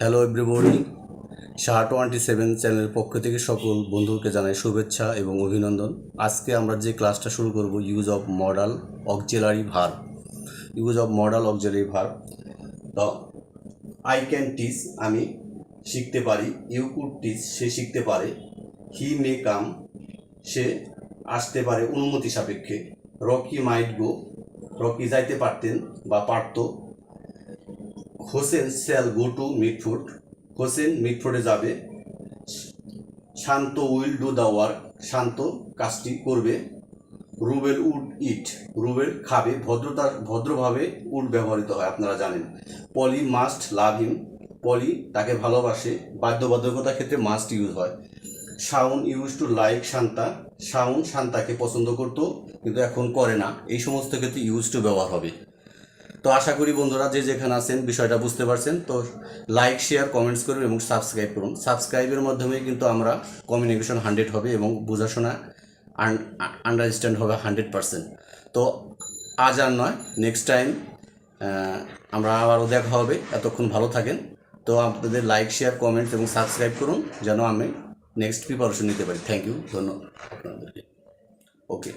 Hello everybody, শাহ27 চ্যানেলের পক্ষ থেকে সকল বন্ধুকে জানাই শুভেচ্ছা এবং অভিনন্দন। আজকে আমরা যে ক্লাসটা শুরু করব use of modal auxiliary verb. তো আই ক্যান টিচ, আমি শিখতে পারি। ইউ কুড টিচ, সে শিখতে পারে। হি মে কাম, সে আসতে পারে অনুমতি সাপেক্ষে। রকি মাইট গো, রকি যাইতে পারতেন বা পারত। Hossain shall go to Mitford, Hossain মিটফুডে যাবে। Shanto will do the work, Shanto কাজটি করবে। রুবেল উড ইট, রুবেল খাবে। ভদ্রভাবে উড ব্যবহৃত হয়, আপনারা জানেন। পলি মাস্ট লাভ হিম, পলি তাকে ভালোবাসে। বাধ্যবাধকতার ক্ষেত্রে মাস্ট ইউজ হয়। Shaun used to like Shanta, Shaun শান্তাকে পছন্দ করতো কিন্তু এখন করে না। এই সমস্ত ক্ষেত্রে ইউজ টু ব্যবহার হবে। তো আশা করি বন্ধুরা যে যেখানে আছেন বিষয়টা বুঝতে পারছেন। তো লাইক শেয়ার কমেন্টস করুন এবং সাবস্ক্রাইব করুন। সাবস্ক্রাইবের মাধ্যমে কিন্তু আমরা কমিউনিকেশন 100 হবে এবং বোঝাশোনা আন্ডারস্ট্যান্ড হবে 100%। তো আজ আর নয়, নেক্সট টাইম আমরা আবারও দেখা হবে। এতক্ষণ ভালো থাকেন। তো আপনাদের লাইক শেয়ার কমেন্টস এবং সাবস্ক্রাইব করুন যেন আমি নেক্সট প্রিপারেশন নিতে পারি। থ্যাংক ইউ, ধন্যবাদ আপনাদেরকে। ওকে।